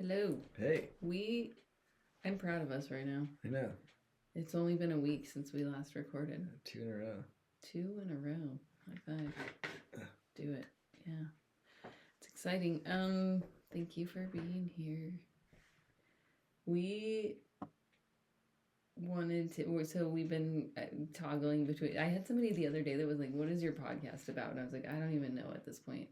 Hello. Hey, I'm proud of us right now. I know. It's only been a week since we last recorded. 2 in a row. 2 in a row. High five. Do it. Yeah. It's exciting. Thank you for being here. We wanted to, so we've been toggling between. I had somebody the other day that was like, "What is your podcast about?" And I was like, "I don't even know at this point."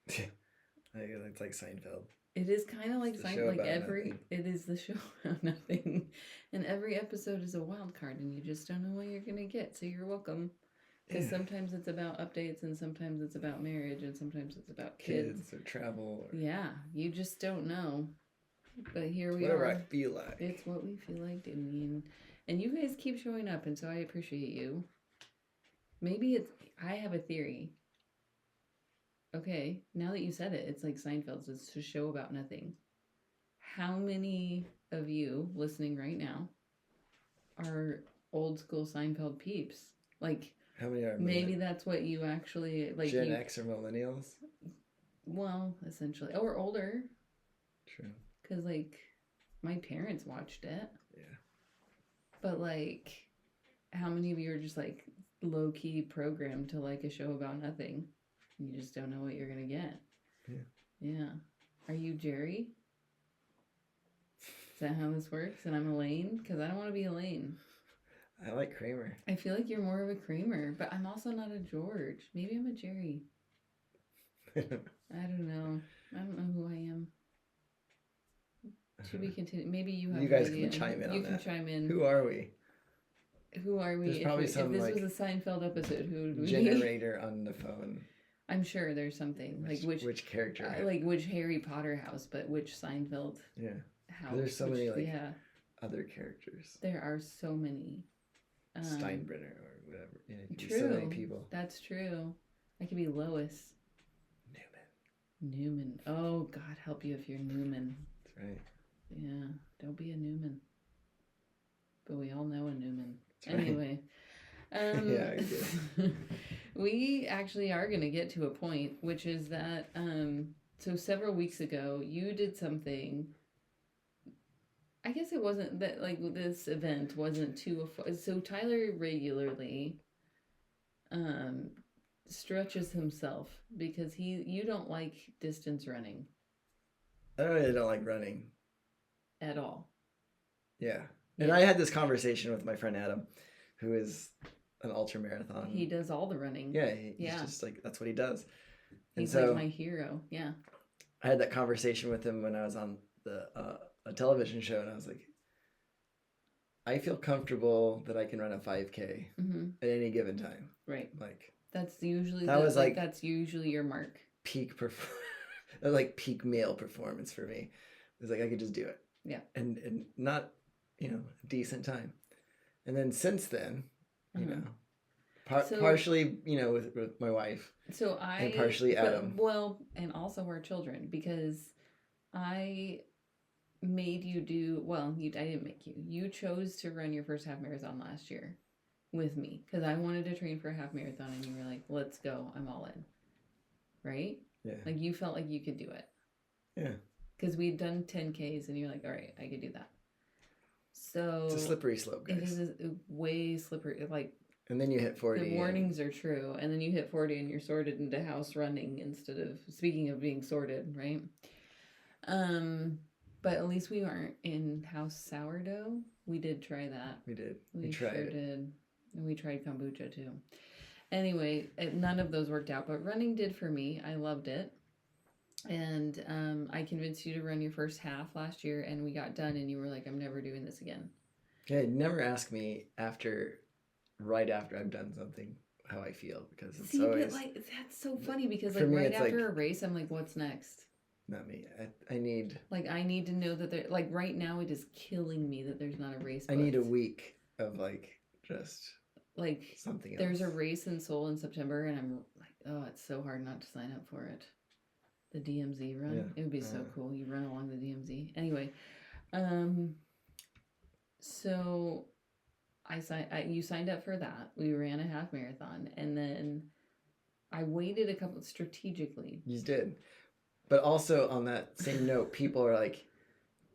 It's like Seinfeld. It is kind of like It's the show about nothing. it is the show about nothing, and every episode is a wild card, and you just don't know what you're gonna get. So you're welcome, because Yeah. sometimes it's about updates, and sometimes it's about marriage, and sometimes it's about kids. Or travel. Or Yeah, you just don't know. But here we whatever are. I feel like. It's what we feel like doing, and you guys keep showing up, and so I appreciate you. Maybe it's I have a theory. Okay, now that you said it, it's like Seinfeld's. It's a show about nothing. How many of you listening right now are old school Seinfeld peeps? Like, How many are maybe that's what you actually like. Gen X or millennials? Well, essentially, or older. True. Because like, my parents watched it. Yeah. But like, how many of you are just like low key programmed to like a show about nothing? You just don't know what you're gonna get. Yeah. Yeah. Are you Jerry? Is that how this works? And I'm Elaine? Because I don't want to be Elaine. I like Kramer. I feel like you're more of a Kramer, but I'm also not a George. Maybe I'm a Jerry. I don't know. I don't know who I am. To be continued. Maybe you have. You guys can chime in. You can chime in. Who are we? Who are we? There's probably some if this like was a Seinfeld episode, who would we be? generator on the phone. I'm sure there's something which character? Like which Harry Potter house, but which Seinfeld house? There's so many like yeah. other characters. There are so many. Steinbrenner or whatever. Yeah, it could true. be so many people. That's true. I could be Lois. Newman. Oh, God help you if you're Newman. That's right. Yeah, don't be a Newman. But we all know a Newman. That's right. Anyway. Yeah, I do. We actually are going to get to a point, which is that, so several weeks ago, you did something. I guess it wasn't that, like, this event wasn't too, so Tyler regularly stretches himself because you don't like distance running. I really don't like running. At all. Yeah. And I had this conversation with my friend Adam, who is an ultra marathon. He does all the running. Yeah, he's just like, that's what he does. And he's like my hero. Yeah. I had that conversation with him when I was on a television show, and I was like, I feel comfortable that I can run a 5K at any given time. Right. Like that's usually that's usually your mark. Peak like peak male performance for me. It was like I could just do it. Yeah. And not, a decent time. And then since then, partially, with my wife. And partially Adam. And also our children, because I made you do, I didn't make you. You chose to run your first half marathon last year with me because I wanted to train for a half marathon, and you were like, let's go. I'm all in. Right? Yeah. Like you felt like you could do it. Yeah. Because we'd done 10Ks and you're like, all right, I could do that. So it's a slippery slope, guys. It is way slippery. Like, and then you hit 40. The warnings are true. And then you hit 40 and you're sorted into house running instead of, speaking of being sorted, right? But at least we weren't in house sourdough. We did try that. We did. We tried it. Did. And we tried kombucha too. Anyway, none of those worked out, but running did for me. I loved it. And I convinced you to run your first half last year, and we got done, and you were like, I'm never doing this again. Yeah, never ask me right after I've done something how I feel, because it's always... but like, that's so funny, because like right after a race, I'm like, what's next? Not me. I need... Like, I need to know that there... Like, right now, it is killing me that there's not a race booked. I need a week of, like, just... Like, something else. There's a race in Seoul in September, and I'm like, oh, it's so hard not to sign up for it. The DMZ run. Yeah. It would be so cool. You run along the DMZ. Anyway, so you signed up for that. We ran a half marathon, and then I waited strategically. You did. But also on that same note, people are like,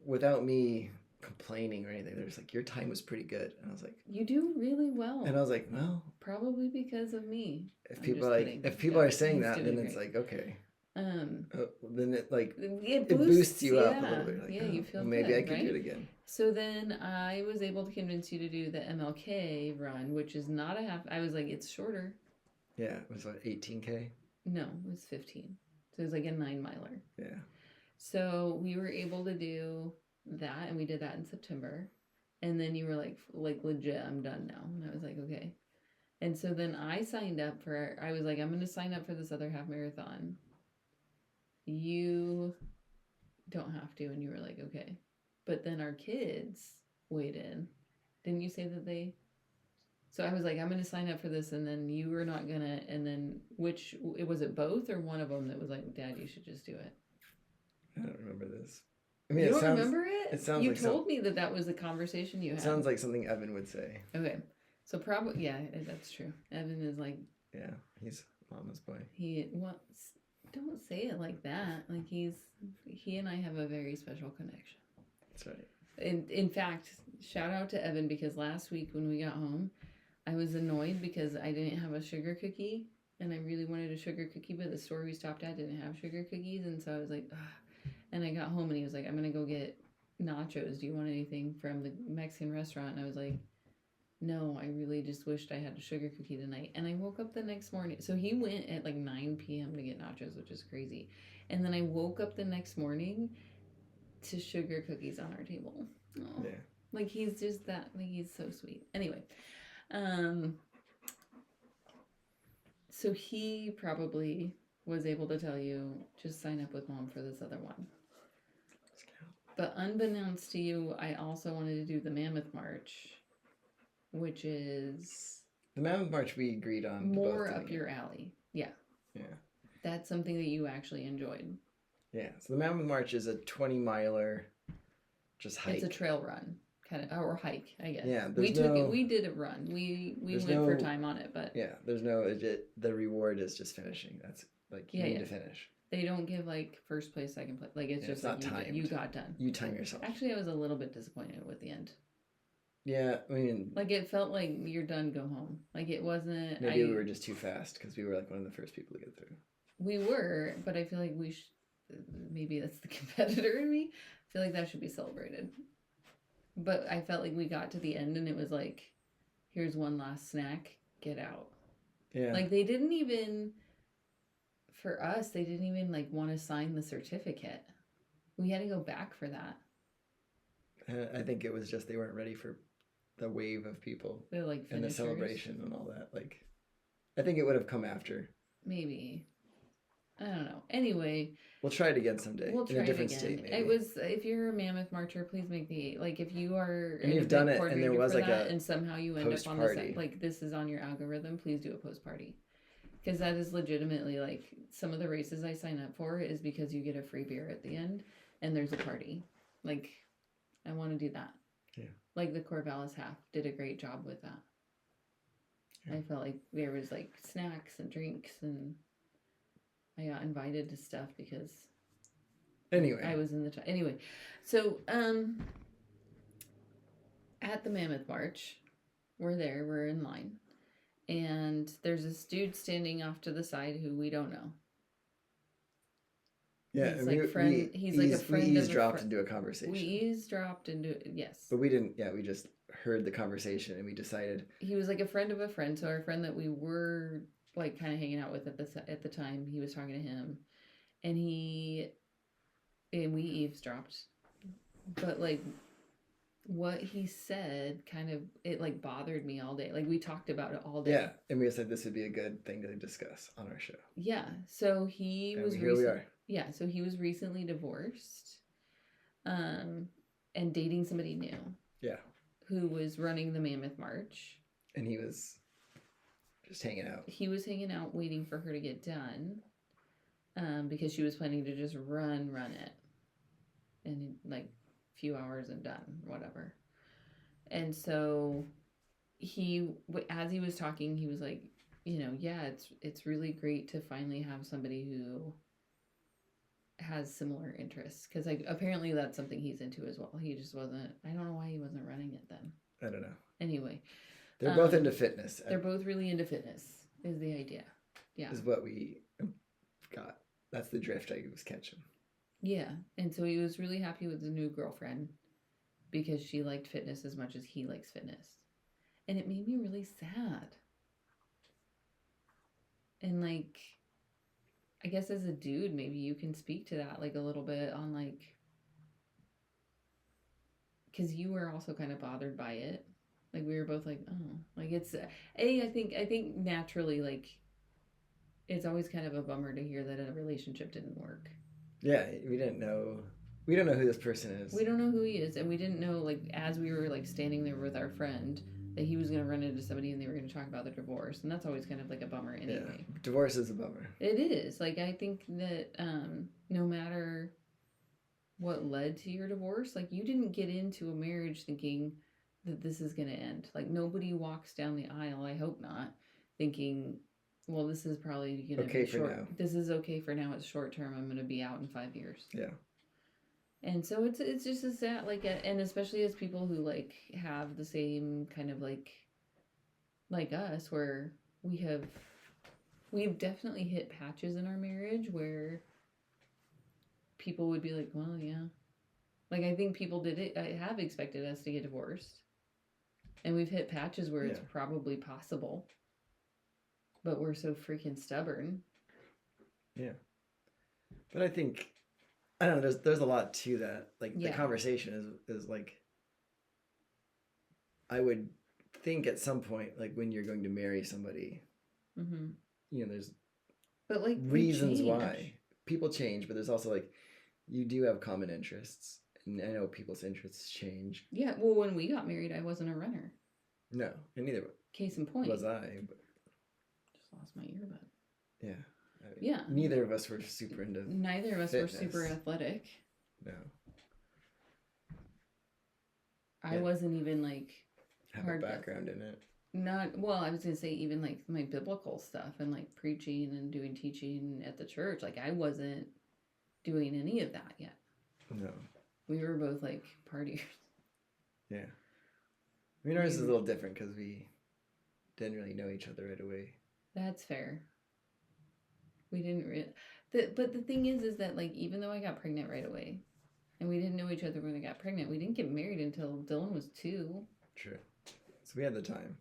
without me complaining or anything, they're just like, your time was pretty good. And I was like, you do really well. And I was like, well, probably because of me. If people are saying He's that, then doing it's great. like, okay. Then it It boosts you up a yeah. little bit. Like, Yeah, you feel well, maybe good, I could right? do it again. So then I was able to convince you to do the MLK run, which is not a half. I was like, it's shorter. Yeah, it was what, 18K? No, it was 15. So it was like a 9-miler. Yeah. So we were able to do that, and we did that in September. And then you were like legit, I'm done now. And I was like, okay. And so then I signed up for, I was like, I'm going to sign up for this other half marathon. You don't have to. And you were like, okay. But then our kids weighed in. Didn't you say that they? So I was like, I'm going to sign up for this. And then you were not going to. And then was it both or one of them that was like, Dad, you should just do it? I don't remember this. I mean, you don't remember it? It sounds you like told me that was the conversation you had. It sounds like something Evan would say. Okay. So probably, yeah, that's true. Evan is like. Yeah, he's mama's boy. He wants. Don't say it like that. Like he and I have a very special connection. That's right. In fact, shout out to Evan, because last week when we got home, I was annoyed because I didn't have a sugar cookie, and I really wanted a sugar cookie, but the store we stopped at didn't have sugar cookies, and so I was like, ugh. And I got home and he was like, I'm gonna go get nachos. Do you want anything from the Mexican restaurant? And I was like, no, I really just wished I had a sugar cookie tonight. And I woke up the next morning. So he went at like 9 p.m. to get nachos, which is crazy. And then I woke up the next morning to sugar cookies on our table. Oh, yeah. Like he's just that, like he's so sweet. Anyway, so he probably was able to tell you, just sign up with Mom for this other one. But unbeknownst to you, I also wanted to do the Mammoth March, which is... The Mammoth March we agreed on. More up your alley. Yeah. Yeah. That's something that you actually enjoyed. Yeah. So the Mammoth March is a 20-miler just hike. It's a trail run, kind of, or hike, I guess. Yeah. We did a run. We went for time on it, but... Yeah. There's the reward is just finishing. That's like, you need to finish. They don't give like first place, second place. Like it's just not like timed. you got done. You time yourself. Actually, I was a little bit disappointed with the end. Yeah, I mean, like it felt like you're done, go home. Like it wasn't. Maybe we were just too fast because we were like one of the first people to get through. We were, but I feel like we should. Maybe that's the competitor in me. I feel like that should be celebrated. But I felt like we got to the end and it was like, here's one last snack, get out. Yeah. Like they didn't even. For us, they didn't even like want to sign the certificate. We had to go back for that. I think it was just they weren't ready for the wave of people like and the celebration and all that. Like, I think it would have come after. Maybe. I don't know. Anyway, we'll try it again someday. We'll try in a different it again. State, maybe. It was, if you're a Mammoth Marcher, please make the, like, if you are and you've done it and there was like a and somehow you end up on the like this is on your algorithm, please do a post party. Because that is legitimately, like, some of the races I sign up for is because you get a free beer at the end and there's a party. Like, I want to do that. Yeah. Like the Corvallis half did a great job with that. Yeah. I felt like there was, like, snacks and drinks and I got invited to stuff because... Anyway. I was in the... Anyway, so, at the Mammoth March, we're there, we're in line. And there's this dude standing off to the side who we don't know. Yeah, he's like a friend. We eavesdropped into a conversation. We eavesdropped into yes. But we didn't. Yeah, we just heard the conversation and we decided. He was like a friend of a friend, so our friend that we were like kind of hanging out with at the time, he was talking to him, and we eavesdropped, but like. What he said kind of, it like bothered me all day. Like we talked about it all day. Yeah, and we said this would be a good thing to discuss on our show. Yeah, so here we are. Yeah, so he was recently divorced, and dating somebody new. Yeah. Who was running the Mammoth March. And he was just hanging out. He was hanging out waiting for her to get done, because she was planning to just run it, and like. Few hours and done, whatever. And so as he was talking, he was like, you know, yeah, it's really great to finally have somebody who has similar interests because like apparently that's something he's into as well. He just wasn't. I don't know why he wasn't running it then. I don't know. Anyway, they're both into fitness. They're both really into fitness. Is the idea? Yeah, is what we got. That's the drift I was catching. Yeah, and so he was really happy with his new girlfriend because she liked fitness as much as he likes fitness, and it made me really sad. And like, I guess as a dude, maybe you can speak to that like a little bit on like, because you were also kind of bothered by it. Like we were both like, oh, like it's I think naturally like, it's always kind of a bummer to hear that a relationship didn't work. Yeah, we don't know who this person is. We don't know who he is, and we didn't know like as we were like standing there with our friend that he was going to run into somebody and they were going to talk about their divorce, and that's always kind of like a bummer anyway. Yeah. Divorce is a bummer. It is. Like I think that no matter what led to your divorce, like you didn't get into a marriage thinking that this is going to end. Like nobody walks down the aisle, I hope not, thinking, well, this is probably going to be short. Now. This is okay for now. It's short term. I'm going to be out in 5 years. Yeah. And so it's just a sad, like, and especially as people who like have the same kind of like us, where we've definitely hit patches in our marriage where people would be like, well, yeah, like I think people have expected us to get divorced, and we've hit patches where it's probably possible, but we're so freaking stubborn. Yeah, but I think. I don't know. There's a lot to that. Like the conversation is like. I would think at some point, like when you're going to marry somebody, there's, but like reasons why people change, but there's also like, you do have common interests, and I know people's interests change. Yeah. Well, when we got married, I wasn't a runner. No, and neither. Case in point. Was I? But... Just lost my earbud. Yeah. Yeah. Neither of us were super into Neither of us fitness. were super athletic. No. I wasn't even like have a background in it. Not well, I was gonna say even like my biblical stuff and like preaching and doing teaching at the church. Like I wasn't doing any of that yet. No. We were both like partiers. Yeah. I mean, ours is a little different because we didn't really know each other right away. That's fair. We didn't but the thing is that like even though I got pregnant right away, and we didn't know each other when I got pregnant, we didn't get married until Dylan was 2. True. So we had the time.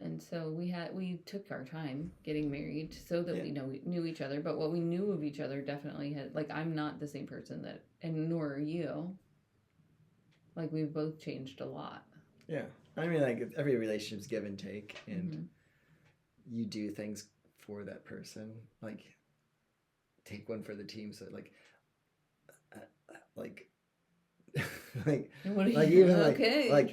And so we took our time getting married so that we knew each other. But what we knew of each other definitely had like I'm not the same person that, and nor are you. Like we've both changed a lot. Yeah, I mean like every relationship's give and take, and you do things for that person, like. Take one for the team, so like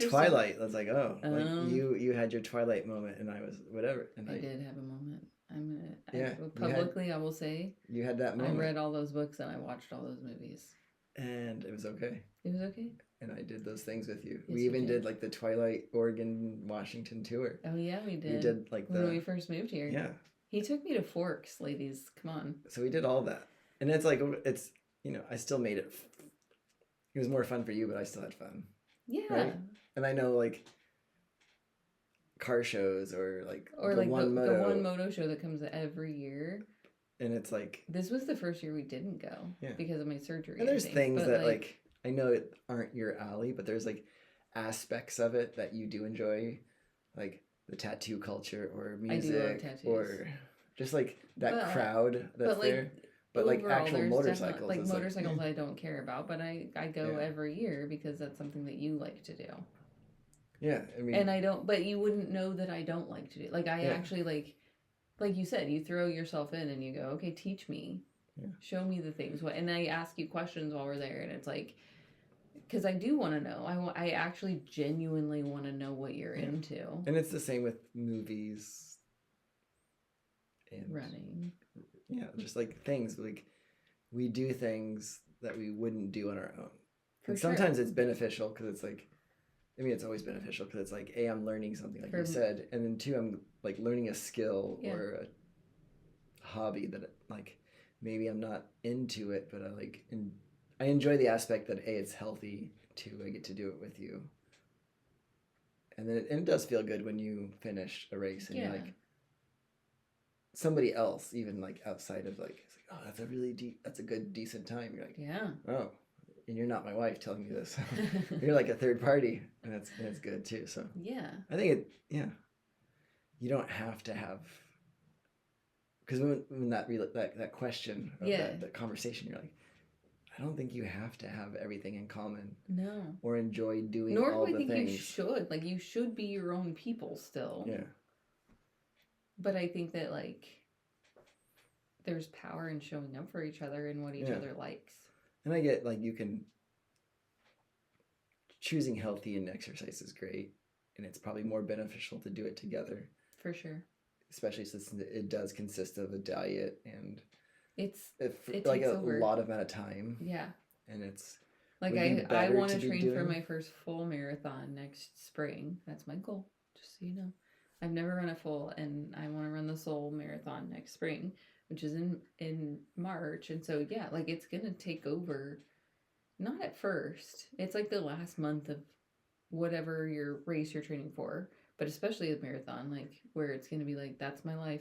Twilight. I was like, oh, like you had your Twilight moment, and I was whatever, and I did have a moment. Publicly, I will say you had that moment. I read all those books and I watched all those movies, and it was okay. It was okay. And I did those things with you. Yes, we even did like the Twilight Oregon Washington tour. Oh yeah, we did. We did like when we first moved here. Yeah. He took me to Forks, ladies. Come on. So we did all that. And it's like, it's, I still made it. It was more fun for you, but I still had fun. Yeah. Right? And I know, like, car shows or the one moto show that comes every year. And it's like. This was the first year we didn't go because of my surgery. And there's things that, like, I know it aren't your alley, but there's, like, aspects of it that you do enjoy. Like, the tattoo culture or music or just like that crowd that's there, but like actual motorcycles, like motorcycles I don't care about, but I go every year because that's something that you like to do. Yeah, I mean, and I don't, but you wouldn't know that I don't like to do. Like I actually like you said, you throw yourself in and you go, okay, teach me, show me the things. And I ask you questions while we're there, and it's like. Because I do want to know. I actually genuinely want to know what you're into. And it's the same with movies. And running. Yeah, just like things. Like, we do things that we wouldn't do on our own. And sometimes it's beneficial because it's like, I mean, it's always beneficial because it's like, A, I'm learning something, like you said. And then 2, I'm like learning a skill or a hobby that like maybe I'm not into it, but I enjoy the aspect that it's healthy too. I get to do it with you. And then it does feel good when you finish a race and you're like, somebody else, even like outside of like, it's like, oh, that's a good, decent time. You're like, yeah. Oh, and you're not my wife telling me this. You're like a third party, and it's good too. So yeah, I think you don't have to have, because when that question of that conversation, you're like, I don't think you have to have everything in common. No. Or enjoy doing Nor all do I the think things. you should. Like, you should be your own people still. Yeah. But I think that, like, there's power in showing up for each other and what each other likes. And I get, like, choosing healthy and exercise is great. And it's probably more beneficial to do it together. For sure. Especially since it does consist of a diet and it like a over. Lot of amount of time. Yeah. And it's like I want to train for my first full marathon next spring. That's my goal, just so you know. I've never run a full, and I want to run the Seoul Marathon next spring, which is in March. And so yeah, like it's gonna take over. Not at first. It's like the last month of whatever your race you're training for, but especially the marathon, like where it's gonna be like that's my life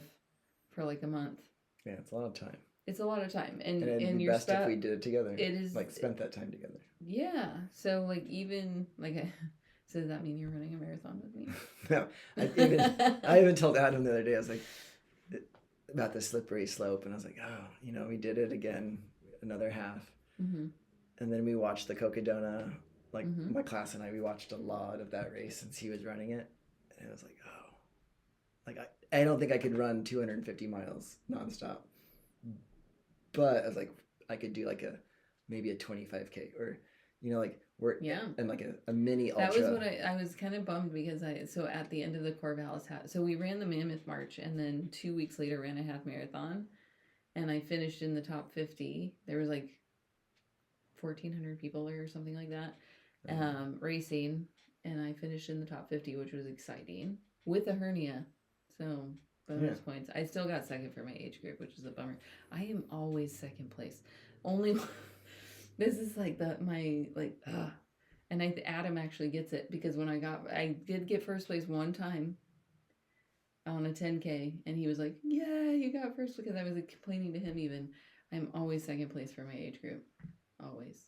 for like a month. Yeah, it's a lot of time. It's a lot of time, and it'd be best if we did it together. It is like spent that time together. Yeah. So like even like, so does that mean you're running a marathon with me? No, I even told Adam the other day. I was like about the slippery slope, and I was like, oh, we did it again, another half, and then we watched the Cocodona. Like my class and we watched a lot of that race since he was running it, and I was like, oh, like I don't think I could run 250 miles nonstop. But I was like, I could do like maybe a 25K or, like and like a mini ultra. That was what I was kind of bummed because so at the end of the Corvallis so we ran the Mammoth March and then 2 weeks later ran a half marathon, and I finished in the top 50. There was like 1,400 people there or something like that, racing, and I finished in the top 50, which was exciting with a hernia. So bonus points. I still got second for my age group, which is a bummer. I am always second place. Only this is like and Adam actually gets it because when I did get first place one time on a 10K, and he was like, "Yeah, you got first," because I was like complaining to him even. I'm always second place for my age group. Always.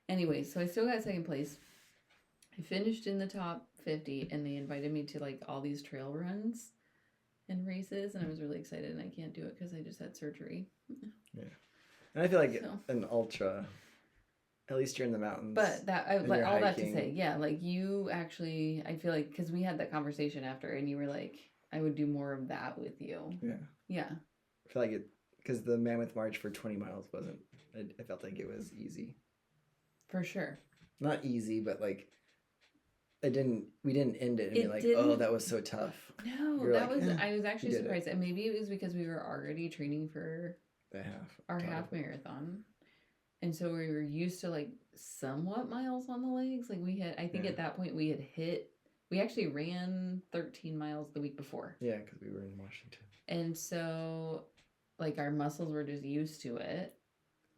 Anyway, so I still got second place. I finished in the top 50, and they invited me to like all these trail runs and races, and I was really excited, and I can't do it because I just had surgery. Yeah, and I feel like an ultra, at least you're in the mountains. But all that to say, yeah, like you actually, I feel like because we had that conversation after, and you were like, I would do more of that with you. Yeah. I feel like because the Mammoth March for 20 miles wasn't. I felt like it was easy. For sure. Not easy, but like. We didn't end it and be like, oh, that was so tough. No, I was actually surprised. And maybe it was because we were already training for half marathon. And so we were used to like somewhat miles on the legs. Like I think at that point we actually ran 13 miles the week before. Yeah, because we were in Washington. And so like our muscles were just used to it.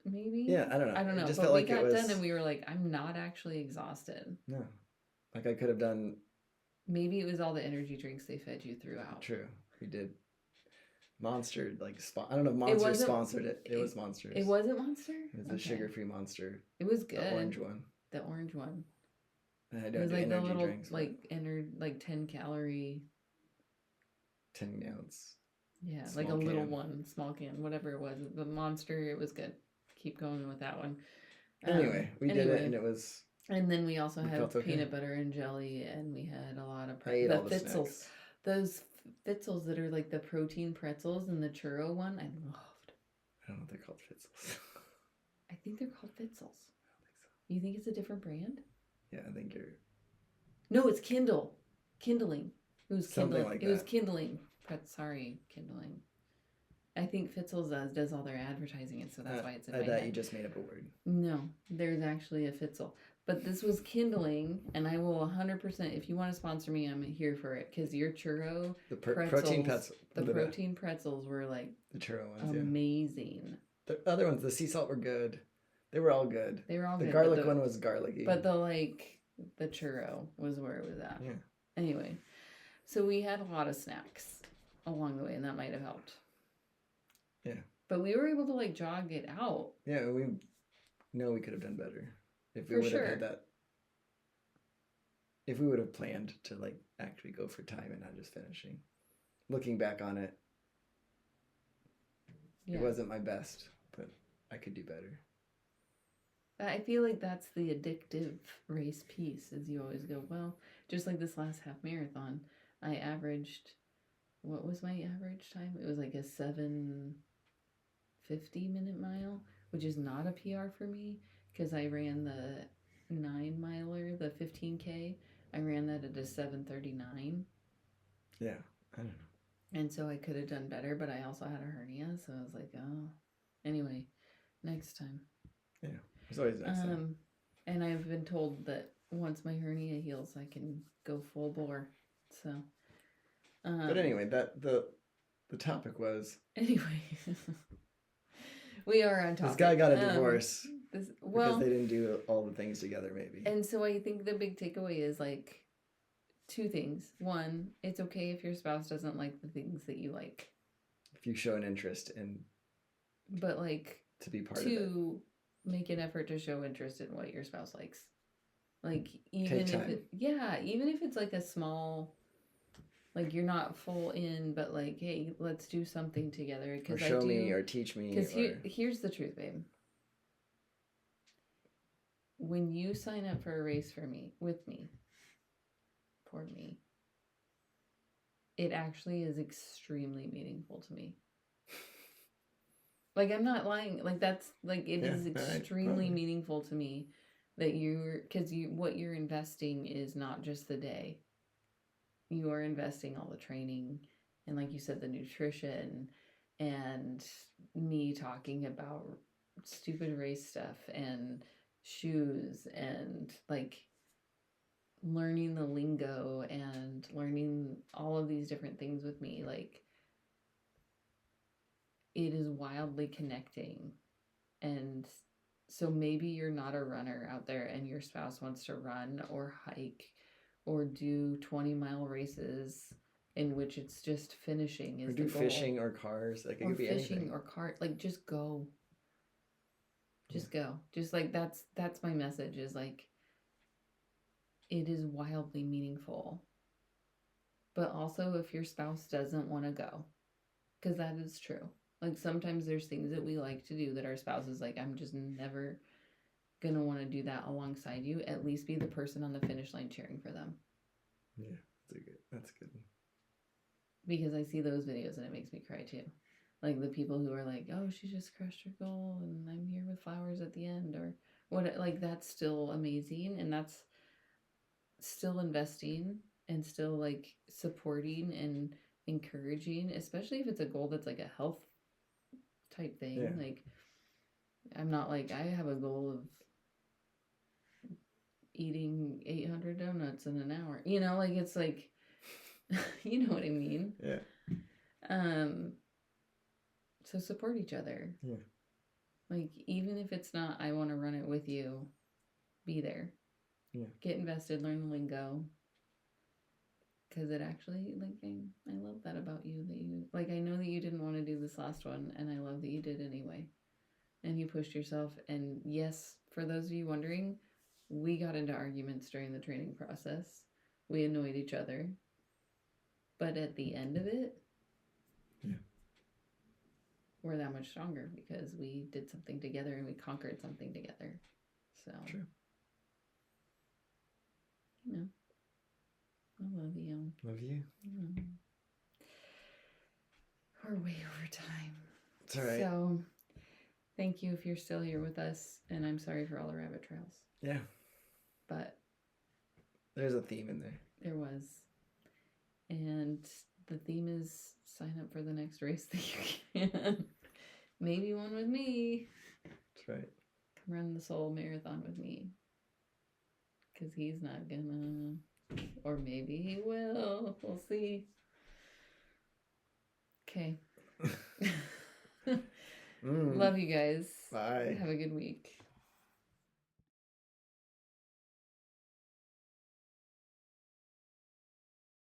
Maybe. Yeah, I don't know. Just but we got done and we were like, I'm not actually exhausted. No. Like I could have done. Maybe it was all the energy drinks they fed you throughout. True, we did. Monster, like I don't know if Monster sponsored it. It was Monsters. It wasn't Monster. It was the sugar-free Monster. It was good. The orange one. The orange one. I don't do like energy drinks. Like 10 calorie. 10 ounce. Yeah, like a little one, small can, whatever it was. The Monster, it was good. Keep going with that one. Anyway, we did it, and it was. And then we also had peanut butter and jelly, and we had a lot of the Fitzels. Snacks. Those Fitzels that are like the protein pretzels and the churro one, I loved. I don't know what they're called, Fitzels. I think they're called Fitzels. I don't think so. You think it's a different brand? Yeah, I think you're. No, it's Kindle. Kindling. It was Something Kindling. like it was Kindling. Kindling. I think Fitzel's does all their advertising, and so that's why it's in my head. I thought you head. just made up a word. No, there's actually a Fitzel. But this was kindling, and I will 100%, if you want to sponsor me, I'm here for it, because your churro protein pretzels. The protein pretzels were like the churro ones, amazing. Yeah. The other ones, the sea salt, were good. They were all good. They were all good. The garlic one was garlicky. But the churro was where it was at. Yeah. Anyway, so we had a lot of snacks along the way, and that might have helped. Yeah. But we were able to like jog it out. Yeah, we could have done better. If we would have had that, if we would have planned to like actually go for time and not just finishing. Looking back on it, it wasn't my best, but I could do better. I feel like that's the addictive race piece, is you always go, well, just like this last half marathon, I averaged, what was my average time? It was like a 7:50-minute mile, which is not a PR for me, because I ran the 9-miler, the 15K. I ran that at a 7:39. Yeah, I don't know. And so I could have done better, but I also had a hernia, so I was like, oh. Anyway, next time. Yeah, it's always next time. And I've been told that once my hernia heals, I can go full bore. So. But anyway, that the topic was. Anyway. We are on topic. This guy got a divorce because they didn't do all the things together, maybe. And so I think the big takeaway is like 2 things. 1, it's okay if your spouse doesn't like the things that you like. If you show an interest in. But like. To be part of it. 2, make an effort to show interest in what your spouse likes. Like even if it's like a small. Like you're not full in, but like, hey, let's do something together. Or show me or teach me. Because here's the truth, babe. When you sign up for a race for me, it actually is extremely meaningful to me. Like, I'm not lying. Like, that's, like, it is extremely meaningful to me that what you're investing is not just the day. You are investing all the training and, like you said, the nutrition and me talking about stupid race stuff and shoes and like learning the lingo and learning all of these different things with me. Like, it is wildly connecting. And so maybe you're not a runner out there and your spouse wants to run or hike or do 20-mile races in which it's just finishing is the goal. Or do fishing or cars. Like, it could be anything. Fishing or cart. Like, just go. Just go. Just, like, that's my message is, like, it is wildly meaningful. But also if your spouse doesn't want to go. Because that is true. Like, sometimes there's things that we like to do that our spouse is like, I'm just never gonna want to do that alongside you. At least be the person on the finish line cheering for them. Yeah, that's good. Because I see those videos and it makes me cry too. Like the people who are like, oh, she just crushed her goal and I'm here with flowers at the end, or what, like that's still amazing, and that's still investing and still like supporting and encouraging, especially if it's a goal that's like a health type thing. Yeah. Like, I'm not like, I have a goal of eating 800 donuts in an hour, you know, like it's like, you know what I mean? Yeah. So support each other. Yeah. Like, even if it's not, I want to run it with you, be there. Yeah. Get invested, learn the lingo. Because it actually, like, I love that about you, that you, like, I know that you didn't want to do this last one, and I love that you did anyway. And you pushed yourself, and yes, for those of you wondering, we got into arguments during the training process. We annoyed each other. But at the end of it, yeah, we're that much stronger because we did something together and we conquered something together. So, true. You know, I love you. Love you. We're way over time. It's all right. So, thank you if you're still here with us, and I'm sorry for all the rabbit trails. Yeah. But there's a theme in there. There was. And the theme is sign up for the next race that you can. Maybe one with me. That's right. Come run the Seoul Marathon with me. Because he's not gonna. Or maybe he will. We'll see. Okay. Love you guys. Bye. Have a good week.